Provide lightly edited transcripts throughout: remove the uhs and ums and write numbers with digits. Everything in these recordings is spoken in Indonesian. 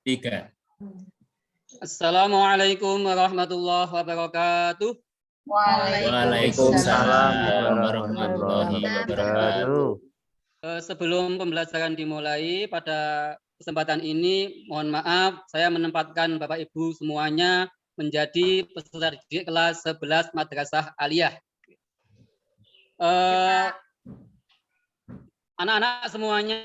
3. Assalamualaikum warahmatullahi wabarakatuh. Waalaikumsalam warahmatullahi wabarakatuh. Sebelum pembelajaran dimulai pada kesempatan ini, mohon maaf saya menempatkan Bapak Ibu semuanya menjadi peserta didik kelas 11 Madrasah Aliyah. Anak-anak semuanya,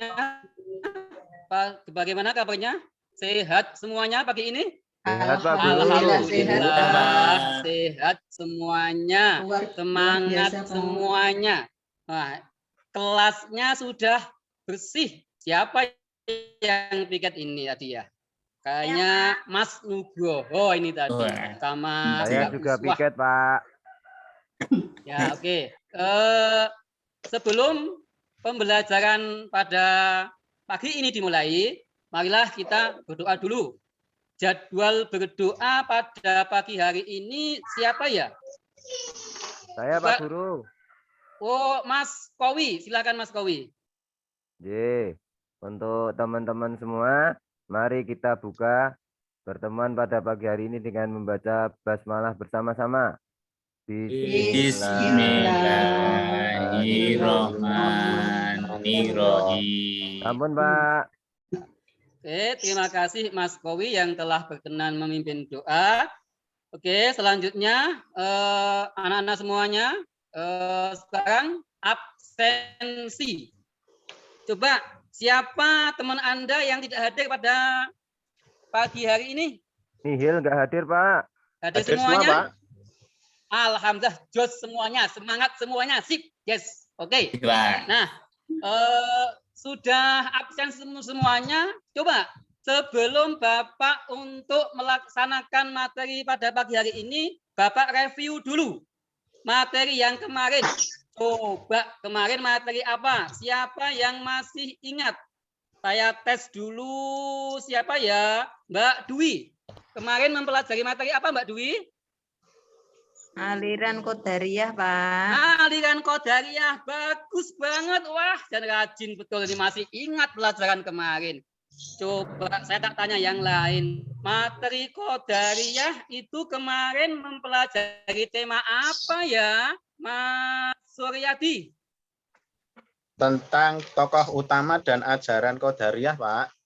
bagaimana kabarnya? Sehat semuanya pagi ini? Sehat, Pak Guru. Alhamdulillah sehat semuanya. Semangat semuanya. Nah, kelasnya sudah bersih. Siapa yang piket ini tadi ya? Kayaknya Mas Nugroho ini tadi. Sama saya juga piket, Pak. Ya, oke. Sebelum pembelajaran pada pagi ini dimulai, marilah kita berdoa dulu. Jadwal berdoa pada pagi hari ini siapa ya? Saya, Pak Guru. Oh, Mas Kowi. Silakan Mas Kowi. Untuk teman-teman semua, mari kita buka pertemuan pada pagi hari ini dengan membaca basmalah bersama-sama. Bismillahirrahmanirrahim. Ampun, Pak. Oke, terima kasih Mas Kowi yang telah berkenan memimpin doa. Oke, selanjutnya anak-anak semuanya sekarang absensi. Coba siapa teman Anda yang tidak hadir pada pagi hari ini? Nihil nggak hadir, Pak. Hadir semuanya? Semua, Pak. Alhamdulillah, jos semuanya, semangat semuanya, sip, yes, oke. Nah, sudah absen semuanya. Coba sebelum Bapak untuk melaksanakan materi pada pagi hari ini, Bapak review dulu materi yang kemarin. Coba kemarin materi apa? Siapa yang masih ingat? Saya tes dulu siapa ya? Mbak Dwi. Kemarin mempelajari materi apa Mbak Dwi? Aliran Qadariyah, Pak. Aliran Qadariyah, bagus banget. Wah, dan rajin betul ini, masih ingat pelajaran kemarin. Coba saya tak tanya yang lain. Materi Qadariyah itu kemarin mempelajari tema apa ya, Mas Suryadi? Tentang tokoh utama dan ajaran Qadariyah, Pak.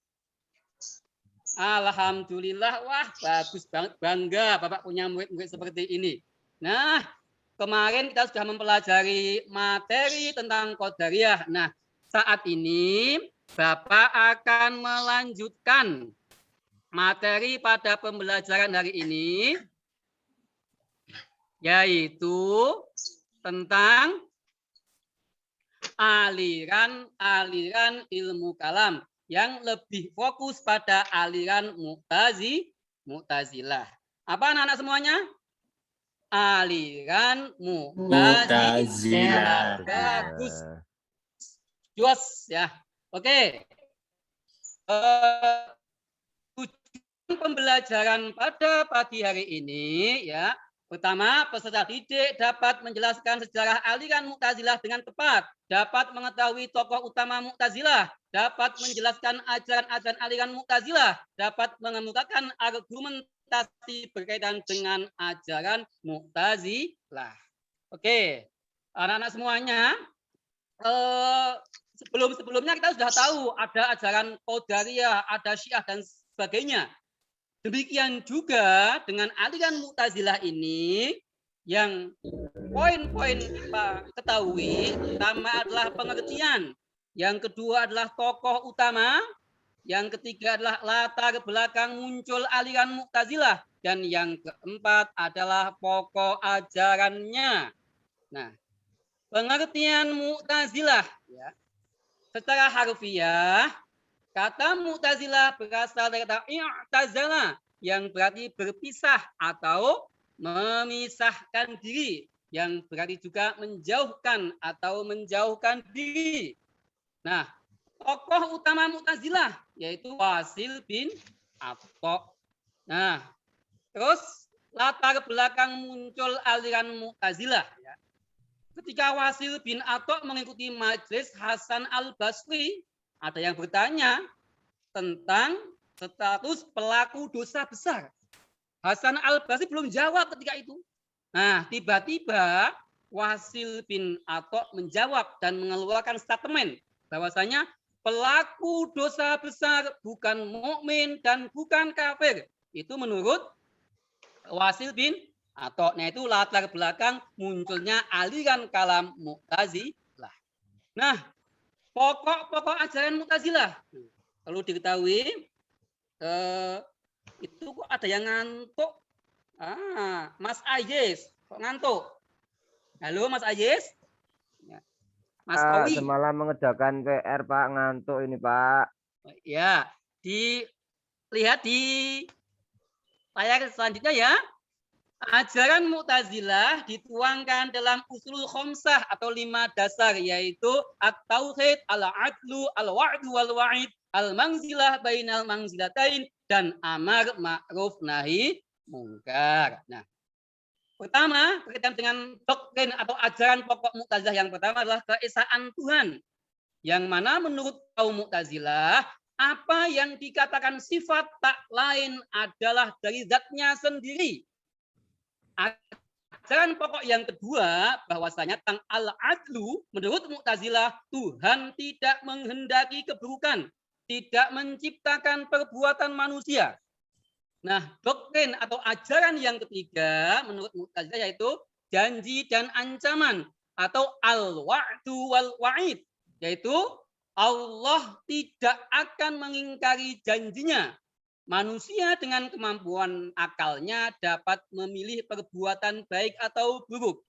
Alhamdulillah, wah bagus banget, bangga Bapak punya murid-murid seperti ini. Nah, kemarin kita sudah mempelajari materi tentang Qadariyah. Nah, saat ini Bapak akan melanjutkan materi pada pembelajaran hari ini, yaitu tentang aliran-aliran ilmu kalam yang lebih fokus pada aliran Mu'tazilah. Apa anak-anak semuanya? Aliran Mu'tazilah. Bagus. Jos ya. Oke. Tujuan pembelajaran pada pagi hari ini ya. Pertama, peserta didik dapat menjelaskan sejarah aliran Mu'tazilah dengan tepat, dapat mengetahui tokoh utama Mu'tazilah, dapat menjelaskan ajaran-ajaran aliran Mu'tazilah, dapat mengemukakan argumentasi berkaitan dengan ajaran Mu'tazilah. Oke, anak-anak semuanya, sebelumnya kita sudah tahu ada ajaran Qadariyah, ada Syiah dan sebagainya. Demikian juga dengan aliran Mu'tazilah ini, yang poin-poin kita ketahui, pertama adalah pengertian, yang kedua adalah tokoh utama, yang ketiga adalah latar belakang muncul aliran Mu'tazilah, dan yang keempat adalah pokok ajarannya. Nah, pengertian Mu'tazilah ya, secara harfiah, kata Mu'tazilah berasal dari kata i'tazala yang berarti berpisah atau memisahkan diri, yang berarti juga menjauhkan atau menjauhkan diri. Nah, tokoh utama Mu'tazilah yaitu Wasil bin Atha. Nah, terus latar belakang muncul aliran Mu'tazilah ya. Ketika Wasil bin Atha mengikuti majelis Hasan al-Basri, ada yang bertanya tentang status pelaku dosa besar. Hasan al-Basri belum jawab ketika itu. Nah, tiba-tiba Wasil bin Atok menjawab dan mengeluarkan statement bahwasanya pelaku dosa besar bukan mukmin dan bukan kafir. Itu menurut Wasil bin Atok. Nah, itu latar belakang munculnya aliran kalam Mu'tazilah. Nah, pokok-pokok ajaran Mu'tazilah perlu diketahui, itu kok ada yang ngantuk. Mas Ayes kok ngantuk? Halo Mas Ayes. Mas Kowi. Semalam mengerjakan PR Pak, ngantuk ini Pak. Ya, dilihat di layar selanjutnya ya. Ajaran Mu'tazilah dituangkan dalam usul khamsah atau 5 dasar, yaitu at-tauhid, al-adlu, al-wa'du wal-wa'id, al-manzilah bainal manzilatain, dan amar ma'ruf nahi mungkar. Nah, pertama berkaitan dengan doktrin atau ajaran pokok Mu'tazilah yang pertama adalah keesaan Tuhan, yang mana menurut kaum Mu'tazilah apa yang dikatakan sifat tak lain adalah dari zatnya sendiri. Ajaran pokok yang kedua bahwasanya tentang al-adlu, menurut Mu'tazilah Tuhan tidak menghendaki keburukan, tidak menciptakan perbuatan manusia. Nah, doktrin atau ajaran yang ketiga menurut Mu'tazilah yaitu janji dan ancaman atau al-wa'du wal wa'id, yaitu Allah tidak akan mengingkari janjinya. Manusia dengan kemampuan akalnya dapat memilih perbuatan baik atau buruk.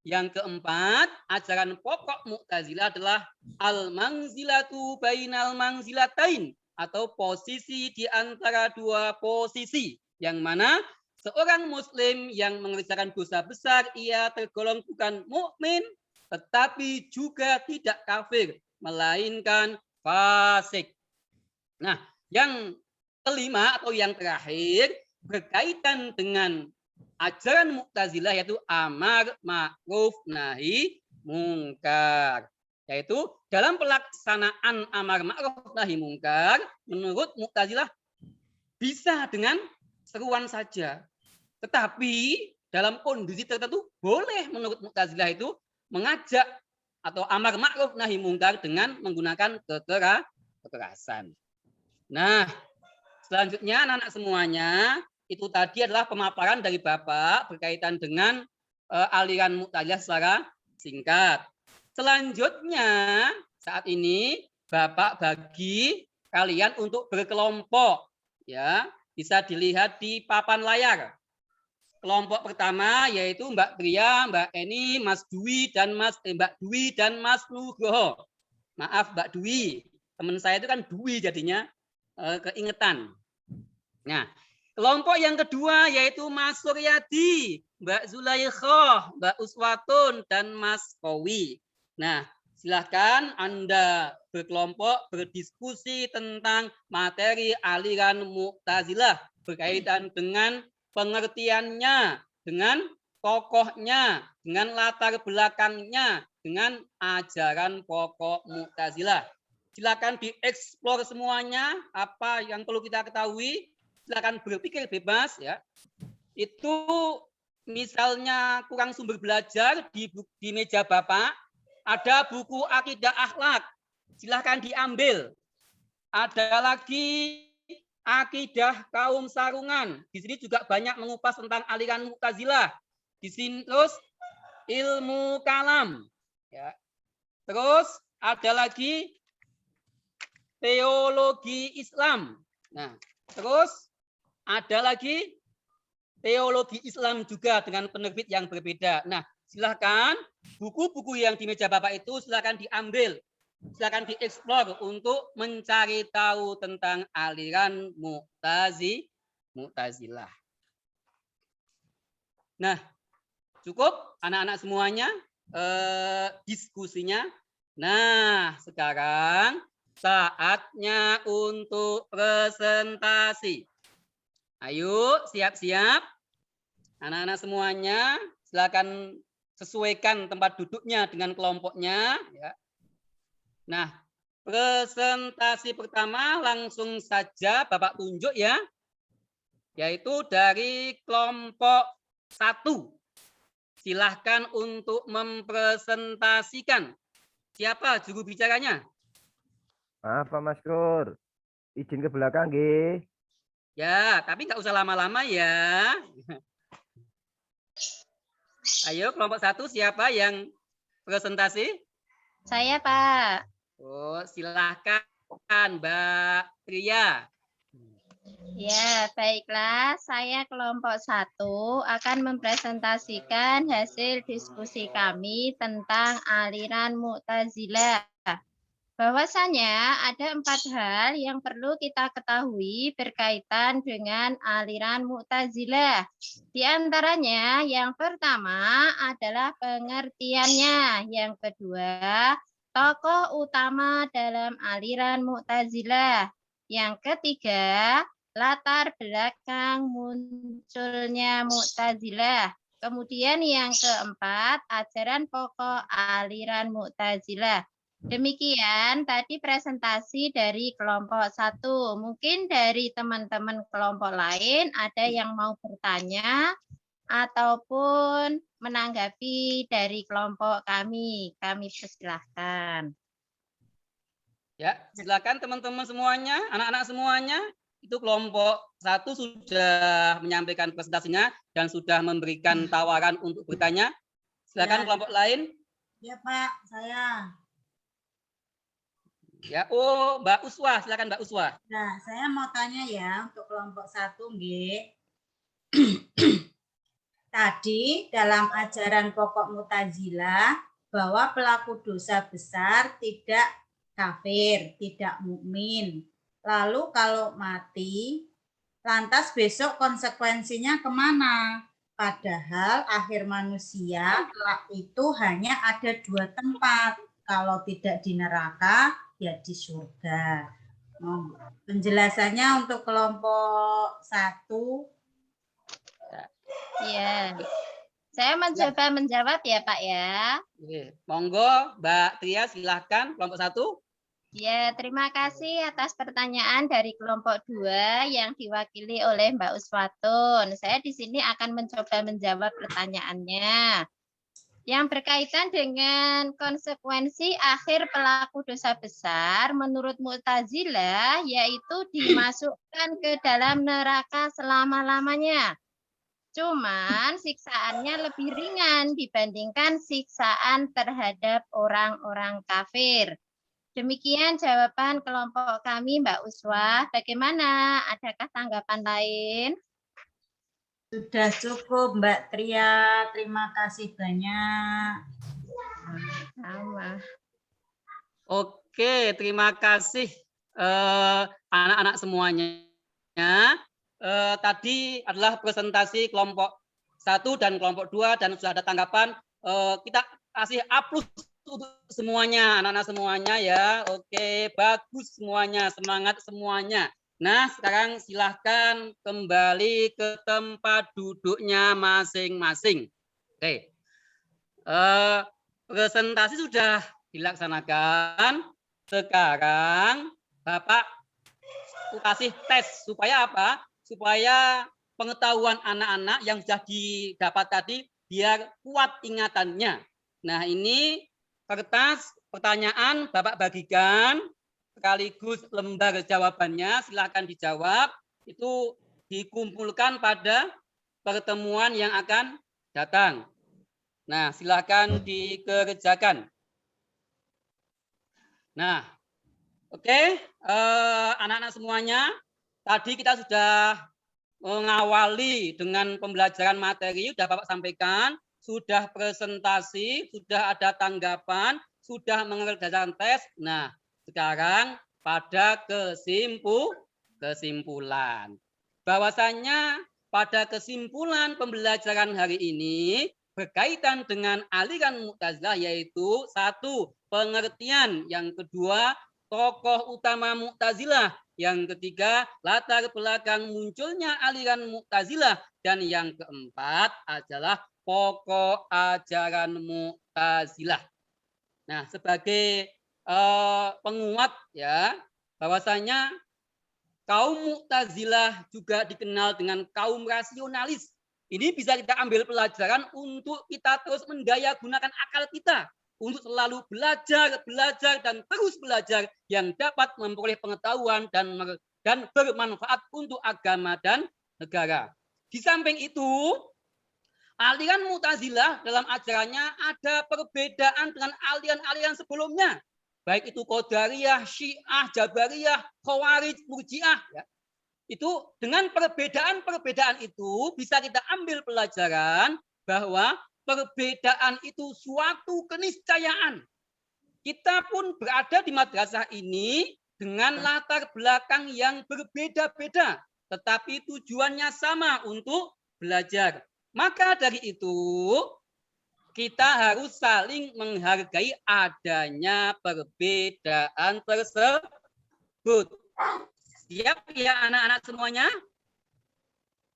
Yang keempat, ajaran pokok Mu'tazilah adalah al-manzilatu bainal manzilatain, atau posisi di antara dua posisi, yang mana seorang muslim yang mengerjakan dosa besar ia tergolong bukan mukmin tetapi juga tidak kafir, melainkan fasik. Nah, yang kelima atau yang terakhir berkaitan dengan ajaran Mu'tazilah yaitu amar ma'ruf nahi mungkar. Yaitu dalam pelaksanaan amar ma'ruf nahi mungkar menurut Mu'tazilah bisa dengan seruan saja. Tetapi dalam kondisi tertentu boleh menurut Mu'tazilah itu mengajak atau amar ma'ruf nahi mungkar dengan menggunakan kekerasan. Nah, selanjutnya anak-anak semuanya, itu tadi adalah pemaparan dari Bapak berkaitan dengan aliran Mu'tazilah secara singkat. Selanjutnya saat ini Bapak bagi kalian untuk berkelompok, ya, bisa dilihat di papan layar. Kelompok pertama yaitu Mbak Tria, Mbak Eni, Mas Dwi dan Mbak Dwi dan Mas Nugroho. Maaf Mbak Dwi, teman saya itu kan Dwi jadinya keingetan. Nah, kelompok yang kedua yaitu Mas Suryadi, Mbak Zulaikhoh, Mbak Uswatun, dan Mas Kowi. Nah, silahkan Anda berkelompok berdiskusi tentang materi aliran Mu'tazilah berkaitan dengan pengertiannya, dengan tokohnya, dengan latar belakangnya, dengan ajaran pokok Mu'tazilah. Silakan dieksplor semuanya apa yang perlu kita ketahui. Silakan berpikir bebas ya. Itu misalnya kurang sumber belajar di meja Bapak ada buku Akidah Akhlak. Silakan diambil. Ada lagi Akidah Kaum Sarungan. Di sini juga banyak mengupas tentang aliran Mu'tazilah. Di sini terus ilmu kalam ya. Terus ada lagi teologi Islam. Nah, terus ada lagi teologi Islam juga dengan penerbit yang berbeda. Nah, silakan buku-buku yang di meja Bapak itu silakan diambil. Silakan dieksplor untuk mencari tahu tentang aliran Mu'tazilah. Nah, cukup anak-anak semuanya diskusinya. Nah, sekarang saatnya untuk presentasi. Ayo, siap-siap. Anak-anak semuanya, silakan sesuaikan tempat duduknya dengan kelompoknya. Ya. Nah, presentasi pertama langsung saja Bapak tunjuk ya, yaitu dari kelompok 1. Silahkan untuk mempresentasikan. Siapa juru bicaranya? Maaf Pak Maskur, izin ke belakang nggih. Ya, tapi nggak usah lama-lama ya. Ayo kelompok 1 siapa yang presentasi? Saya, Pak. Oh, silahkan Mbak Tria. Ya, baiklah. Saya kelompok 1 akan mempresentasikan hasil diskusi kami tentang aliran Mu'tazilah. Bahwasanya ada 4 hal yang perlu kita ketahui berkaitan dengan aliran Mu'tazilah. Di antaranya yang pertama adalah pengertiannya, yang kedua tokoh utama dalam aliran Mu'tazilah, yang ketiga latar belakang munculnya Mu'tazilah, kemudian yang keempat ajaran pokok aliran Mu'tazilah. Demikian tadi presentasi dari kelompok 1. Mungkin dari teman-teman kelompok lain ada yang mau bertanya ataupun menanggapi dari kelompok kami. Kami persilahkan. Ya, silakan teman-teman semuanya, anak-anak semuanya. Itu kelompok 1 sudah menyampaikan presentasinya dan sudah memberikan tawaran untuk bertanya. Silakan kelompok lain. Ya Pak, saya. Ya, oh Mbak Uswah, silakan Mbak Uswah. Nah, saya mau tanya ya untuk kelompok 1 nggih. Tadi dalam ajaran pokok Mu'tazilah bahwa pelaku dosa besar tidak kafir, tidak mukmin. Lalu kalau mati, lantas besok konsekuensinya kemana? Padahal akhir manusia itu hanya ada 2 tempat. Kalau tidak di neraka, ya di surga. Penjelasannya untuk kelompok 1. Iya. Saya mencoba menjawab ya, Pak ya. Oke. Monggo Mbak Tria silahkan kelompok 1. Ya, terima kasih atas pertanyaan dari kelompok 2 yang diwakili oleh Mbak Uswatun. Saya di sini akan mencoba menjawab pertanyaannya. Yang berkaitan dengan konsekuensi akhir pelaku dosa besar menurut Mu'tazilah yaitu dimasukkan ke dalam neraka selama-lamanya. Cuman siksaannya lebih ringan dibandingkan siksaan terhadap orang-orang kafir. Demikian jawaban kelompok kami, Mbak Uswah. Bagaimana? Adakah tanggapan lain? Sudah cukup Mbak Tria, terima kasih banyak. Sama. Oke, terima kasih anak-anak semuanya. Tadi adalah presentasi kelompok 1 dan kelompok 2 dan sudah ada tanggapan. Kita kasih aplaus untuk semuanya, anak-anak semuanya ya. Oke, bagus semuanya, semangat semuanya. Nah, sekarang silahkan kembali ke tempat duduknya masing-masing. Oke. Presentasi sudah dilaksanakan. Sekarang Bapak kasih tes supaya apa? Supaya pengetahuan anak-anak yang sudah didapat tadi biar kuat ingatannya. Nah, ini kertas pertanyaan Bapak bagikan sekaligus lembar jawabannya, silakan dijawab. Itu dikumpulkan pada pertemuan yang akan datang. Nah, silakan dikerjakan. Nah, oke, anak-anak semuanya, tadi kita sudah mengawali dengan pembelajaran materi, sudah Bapak sampaikan, sudah presentasi, sudah ada tanggapan, sudah mengerjakan tes. Nah, sekarang pada kesimpulan. Bahwasanya pada kesimpulan pembelajaran hari ini berkaitan dengan aliran Mu'tazilah yaitu 1. Pengertian, yang kedua tokoh utama Mu'tazilah, yang ketiga latar belakang munculnya aliran Mu'tazilah, dan yang keempat adalah pokok ajaran Mu'tazilah. Nah, sebagai penguat ya bahwasanya kaum Mu'tazilah juga dikenal dengan kaum rasionalis. Ini bisa kita ambil pelajaran untuk kita terus mendaya gunakan akal kita untuk selalu belajar, dan terus belajar yang dapat memperoleh pengetahuan dan bermanfaat untuk agama dan negara. Di samping itu, aliran Mu'tazilah dalam ajarannya ada perbedaan dengan aliran-aliran sebelumnya. Baik itu Qadariyah, Syiah, Jabariyah, Khawarij, Murji'ah. Ya. Itu dengan perbedaan-perbedaan itu bisa kita ambil pelajaran bahwa perbedaan itu suatu keniscayaan. Kita pun berada di madrasah ini dengan latar belakang yang berbeda-beda, tetapi tujuannya sama untuk belajar. Maka dari itu, kita harus saling menghargai adanya perbedaan tersebut. Siap ya anak-anak semuanya?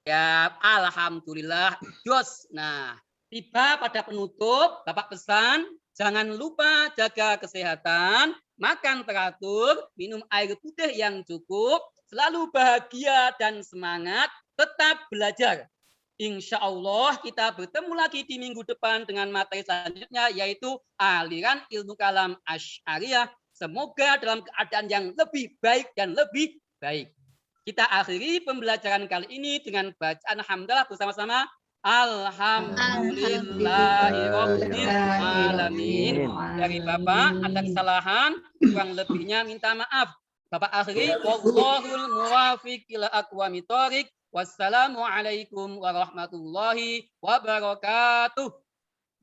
Ya, alhamdulillah. Jos. Nah, tiba pada penutup, Bapak pesan, jangan lupa jaga kesehatan, makan teratur, minum air putih yang cukup, selalu bahagia dan semangat, tetap belajar. Insya Allah kita bertemu lagi di minggu depan dengan materi selanjutnya, yaitu aliran ilmu kalam Asy'ariyah. Semoga dalam keadaan yang lebih baik dan lebih baik. Kita akhiri pembelajaran kali ini dengan bacaan hamdalah bersama-sama. Alhamdulillahirabbil alamin. Dari Bapak ada kesalahan, kurang lebihnya minta maaf. Bapak akhiri, wallahul muwaffiq ila aqwamit thoriq. Wassalamualaikum warahmatullahi wabarakatuh.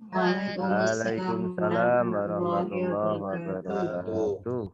Waalaikumsalam warahmatullahi wabarakatuh.